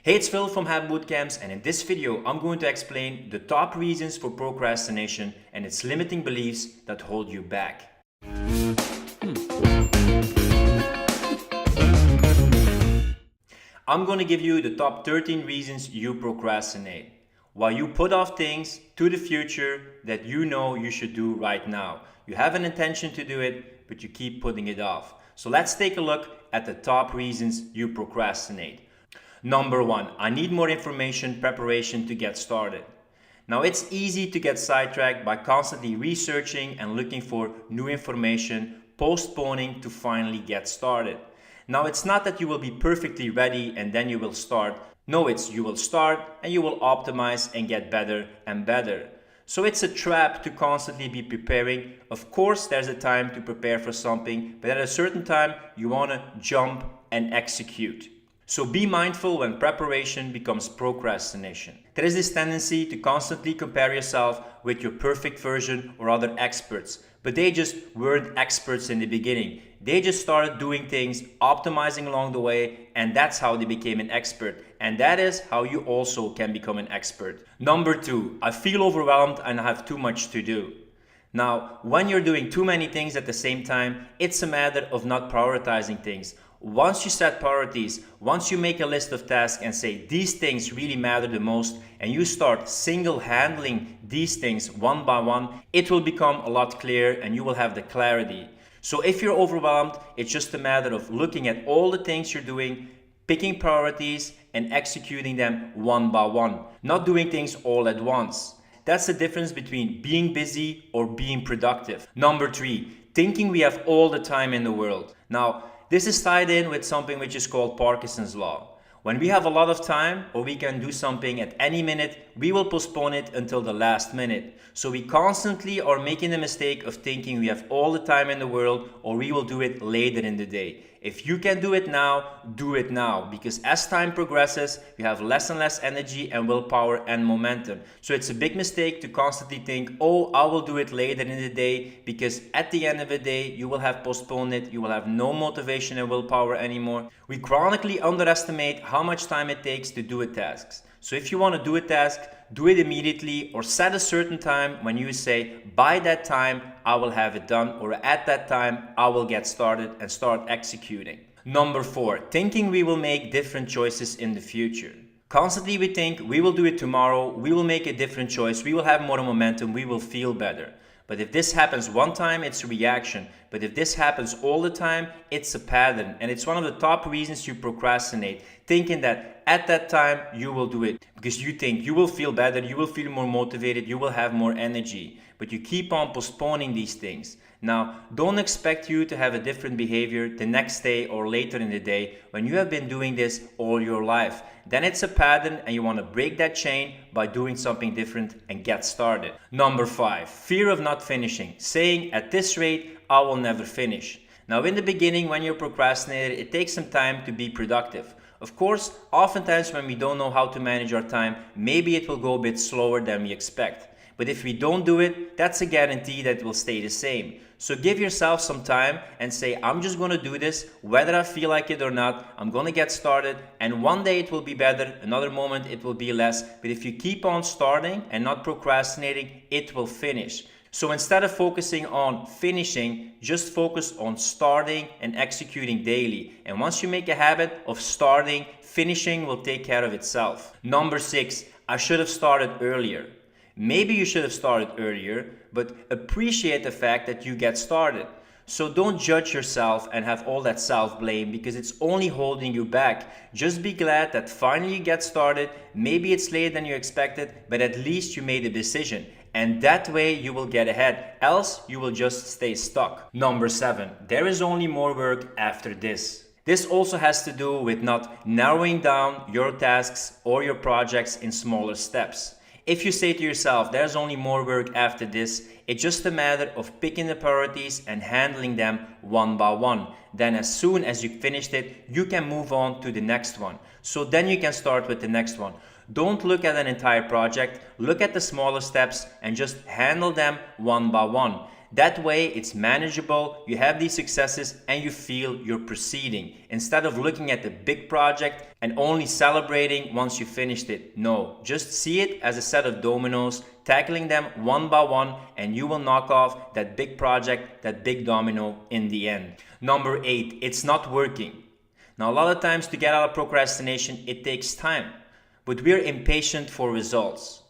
Hey, it's Phil from Houte Bootcamps, and in this video I'm going to explain the top reasons for procrastination and its limiting beliefs that hold you back. I'm going to give you the top 13 reasons you procrastinate. Why you put off things to the future that you know you should do right now. You have an intention to do it, but you keep putting it off. So let's take a look at the top reasons you procrastinate. Number 1, I need more information preparation to get started. Now it's easy to get sidetracked by constantly researching and looking for new information, postponing to finally get started. Now it's not that you will be perfectly ready and then you will start. No, it's you will start and you will optimize and get better and better. So it's a trap to constantly be preparing. Of course, there's a time to prepare for something, but at a certain time you want to jump and execute. So be mindful when preparation becomes procrastination. There is this tendency to constantly compare yourself with your perfect version or other experts, but they just weren't experts in the beginning. They just started doing things, optimizing along the way, and that's how they became an expert. And that is how you also can become an expert. Number 2, I feel overwhelmed and I have too much to do. Now, when you're doing too many things at the same time, it's a matter of not prioritizing things. Once you set priorities, once you make a list of tasks and say these things really matter the most, and you start single-handling these things one by one, it will become a lot clearer and you will have the clarity. So if you're overwhelmed, it's just a matter of looking at all the things you're doing, picking priorities and executing them one by one, not doing things all at once. That's the difference between being busy or being productive. Number 3, thinking we have all the time in the world. Now, this is tied in with something which is called Parkinsons Law. When we have a lot of time or we can do something at any minute, we will postpone it until the last minute. So we constantly are making the mistake of thinking we have all the time in the world or we will do it later in the day. If you can do it now, because as time progresses, you have less and less energy and willpower and momentum. So it's a big mistake to constantly think, oh, I will do it later in the day, because at the end of the day, you will have postponed it, you will have no motivation and willpower anymore. We chronically underestimate how much time it takes to do a task. So if you want to do a task, do it immediately or set a certain time when you say, by that time, I will have it done, or at that time, I will get started and start executing. Number 4, thinking we will make different choices in the future. Constantly we think we will do it tomorrow, we will make a different choice, we will have more momentum, we will feel better. But if this happens one time, it's a reaction. But if this happens all the time, it's a pattern. And it's one of the top reasons you procrastinate, thinking that at that time you will do it. Because you think you will feel better, you will feel more motivated, you will have more energy. But you keep on postponing these things. Now, don't expect you to have a different behavior the next day or later in the day when you have been doing this all your life. Then it's a pattern and you want to break that chain by doing something different and get started. Number 5, fear of not finishing, saying at this rate, I will never finish. Now, in the beginning, when you're procrastinating, it takes some time to be productive. Of course, oftentimes when we don't know how to manage our time, maybe it will go a bit slower than we expect. But if we don't do it, that's a guarantee that it will stay the same. So give yourself some time and say, I'm just going to do this, whether I feel like it or not. I'm going to get started, and one day it will be better, another moment it will be less. But if you keep on starting and not procrastinating, it will finish. So instead of focusing on finishing, just focus on starting and executing daily. And once you make a habit of starting, finishing will take care of itself. Number 6, I should have started earlier. Maybe you should have started earlier, but appreciate the fact that you get started. So don't judge yourself and have all that self-blame, because it's only holding you back. Just be glad that finally you get started. Maybe it's later than you expected, but at least you made a decision. And that way you will get ahead, else you will just stay stuck. Number 7, there is only more work after this. This also has to do with not narrowing down your tasks or your projects in smaller steps. If you say to yourself, there's only more work after this, it's just a matter of picking the priorities and handling them one by one. Then as soon as you finished it, you can move on to the next one. So then you can start with the next one. Don't look at an entire project, look at the smaller steps and just handle them one by one. That way it's manageable, you have these successes and you feel you're proceeding. Instead of looking at the big project and only celebrating once you finished it. No, just see it as a set of dominoes, tackling them one by one, and you will knock off that big project, that big domino in the end. Number 8, it's not working. Now, a lot of times to get out of procrastination, it takes time, but we're impatient for results.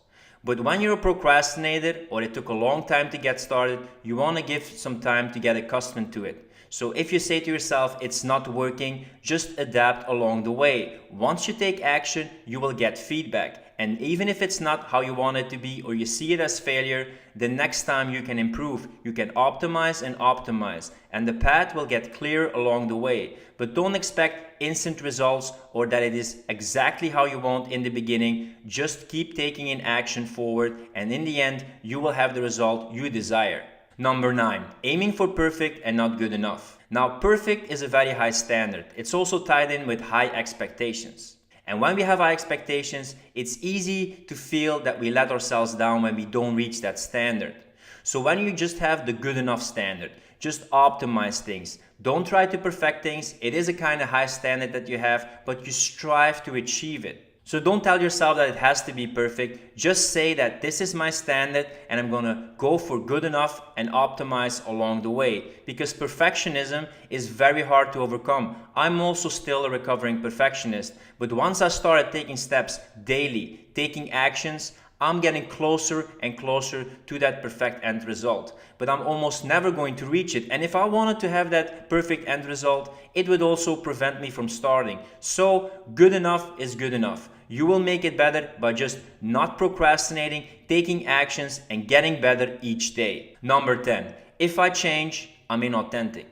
But when you're a procrastinator, or it took a long time to get started, you want to give some time to get accustomed to it. So if you say to yourself, it's not working, just adapt along the way. Once you take action, you will get feedback. And even if it's not how you want it to be, or you see it as failure, the next time you can improve. You can optimize and optimize, and the path will get clear along the way. But don't expect instant results or that it is exactly how you want in the beginning. Just keep taking in action forward, and in the end, you will have the result you desire. Number 9, aiming for perfect and not good enough. Now, perfect is a very high standard. It's also tied in with high expectations. And when we have high expectations, it's easy to feel that we let ourselves down when we don't reach that standard. So when you just have the good enough standard, just optimize things. Don't try to perfect things. It is a kind of high standard that you have, but you strive to achieve it. So don't tell yourself that it has to be perfect. Just say that this is my standard and I'm gonna go for good enough and optimize along the way. Because perfectionism is very hard to overcome. I'm also still a recovering perfectionist. But once I started taking steps daily, taking actions, I'm getting closer and closer to that perfect end result. But I'm almost never going to reach it. And if I wanted to have that perfect end result, it would also prevent me from starting. So good enough is good enough. You will make it better by just not procrastinating, taking actions, and getting better each day. Number 10, if I change, I'm inauthentic.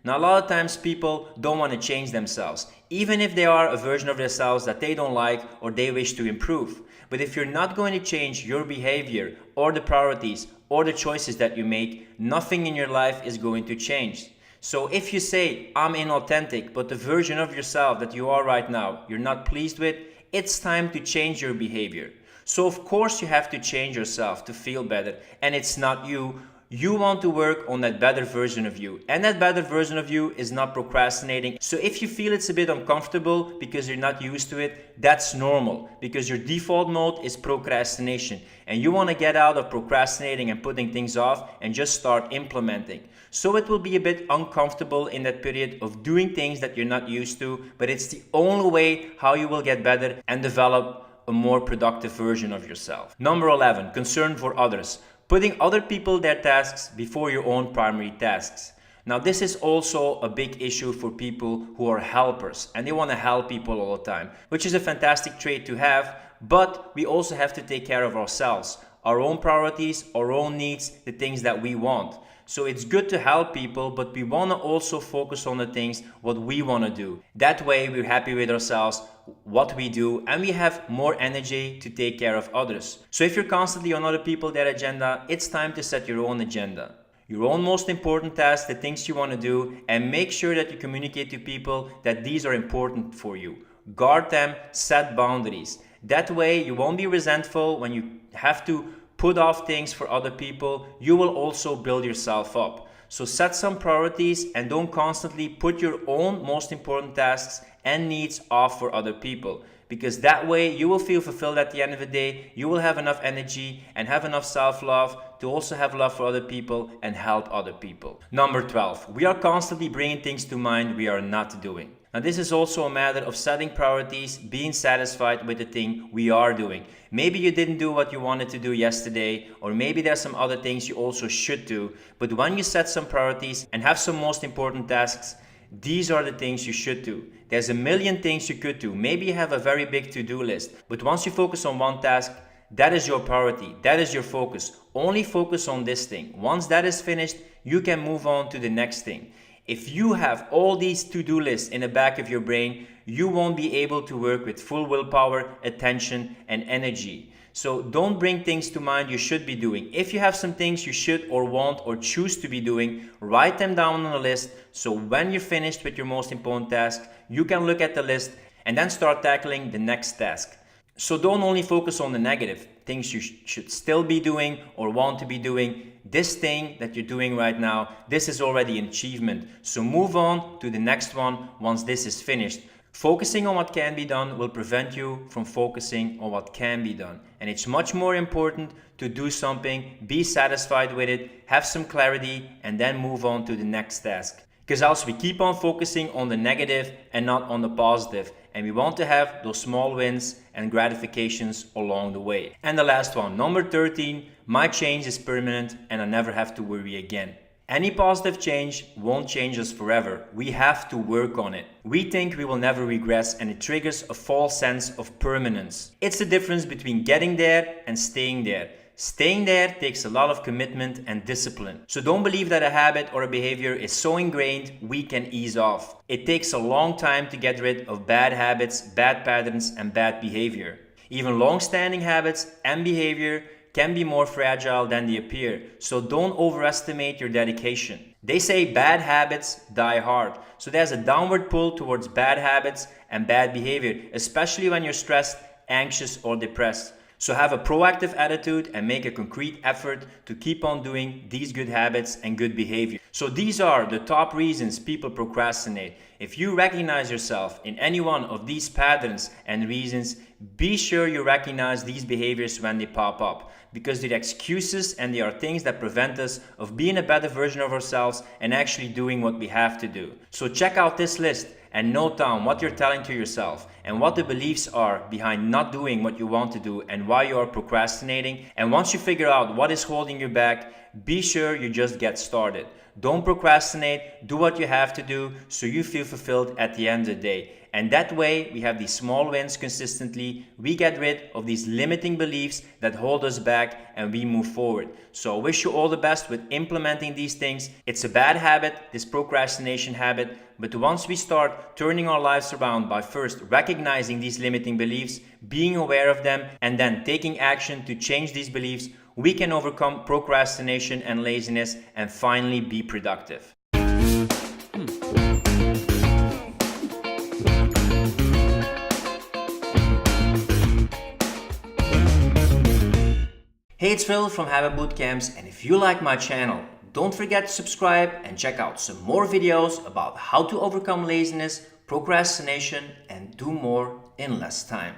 Now, a lot of times people don't want to change themselves, even if they are a version of themselves that they don't like or they wish to improve. But if you're not going to change your behavior or the priorities or the choices that you make, nothing in your life is going to change. So if you say, I'm inauthentic, but the version of yourself that you are right now, you're not pleased with, it's time to change your behavior. So of course you have to change yourself to feel better, and it's not you. You want to work on that better version of you, and that better version of you is not procrastinating. So if you feel it's a bit uncomfortable because you're not used to it, that's normal, because your default mode is procrastination, and you want to get out of procrastinating and putting things off and just start implementing. So it will be a bit uncomfortable in that period of doing things that you're not used to, but it's the only way how you will get better and develop a more productive version of yourself. Number 11, concern for others. Putting other people their tasks before your own primary tasks. Now this is also a big issue for people who are helpers and they want to help people all the time, which is a fantastic trait to have, but we also have to take care of ourselves, our own priorities, our own needs, the things that we want. So it's good to help people, but we want to also focus on the things what we want to do. That way we're happy with ourselves, what we do, and we have more energy to take care of others. So if you're constantly on other people their agenda, it's time to set your own agenda. Your own most important tasks, the things you want to do, and make sure that you communicate to people that these are important for you. Guard them, set boundaries. That way you won't be resentful when you have to put off things for other people. You will also build yourself up. So set some priorities and don't constantly put your own most important tasks and needs off for other people, because that way you will feel fulfilled at the end of the day. You will have enough energy and have enough self-love to also have love for other people and help other people. Number 12, we are constantly bringing things to mind we are not doing. Now this is also a matter of setting priorities, being satisfied with the thing we are doing. Maybe you didn't do what you wanted to do yesterday, or maybe there's some other things you also should do. But when you set some priorities and have some most important tasks, these are the things you should do. There's a million things you could do. Maybe you have a very big to-do list, but once you focus on one task, that is your priority, that is your focus. Only focus on this thing. Once that is finished, you can move on to the next thing. If you have all these to-do lists in the back of your brain, you won't be able to work with full willpower, attention, and energy. So don't bring things to mind you should be doing. If you have some things you should or want or choose to be doing, write them down on a list, so when you're finished with your most important task, you can look at the list and then start tackling the next task. So don't only focus on the negative things you should still be doing or want to be doing. This thing that you're doing right now, this is already an achievement. So move on to the next one once this is finished. Focusing on what can be done will prevent you from focusing on what can be done. And it's much more important to do something, be satisfied with it, have some clarity, and then move on to the next task. Because else we keep on focusing on the negative and not on the positive. And we want to have those small wins and gratifications along the way. And the last one, number 13, my change is permanent and I never have to worry again. Any positive change won't change us forever. We have to work on it. We think we will never regress and it triggers a false sense of permanence. It's the difference between getting there and staying there. Staying there takes a lot of commitment and discipline. So don't believe that a habit or a behavior is so ingrained we can ease off. It takes a long time to get rid of bad habits, bad patterns, and bad behavior. Even long-standing habits and behavior can be more fragile than they appear, so don't overestimate your dedication. They say bad habits die hard, so there's a downward pull towards bad habits and bad behavior, especially when you're stressed, anxious, or depressed. So have a proactive attitude and make a concrete effort to keep on doing these good habits and good behavior. So these are the top reasons people procrastinate. If you recognize yourself in any one of these patterns and reasons, be sure you recognize these behaviors when they pop up, because they're excuses and they are things that prevent us of being a better version of ourselves and actually doing what we have to do. So check out this list and note down what you're telling to yourself and what the beliefs are behind not doing what you want to do and why you are procrastinating. And once you figure out what is holding you back, be sure you just get started. Don't procrastinate, do what you have to do so you feel fulfilled at the end of the day. And that way we have these small wins consistently, we get rid of these limiting beliefs that hold us back and we move forward. So I wish you all the best with implementing these things. It's a bad habit, this procrastination habit, but once we start turning our lives around by first recognizing these limiting beliefs, being aware of them, and then taking action to change these beliefs, we can overcome procrastination and laziness and finally be productive. Hey, it's Filip from Habit Bootcamps, and if you like my channel, don't forget to subscribe and check out some more videos about how to overcome laziness, procrastination, and do more in less time.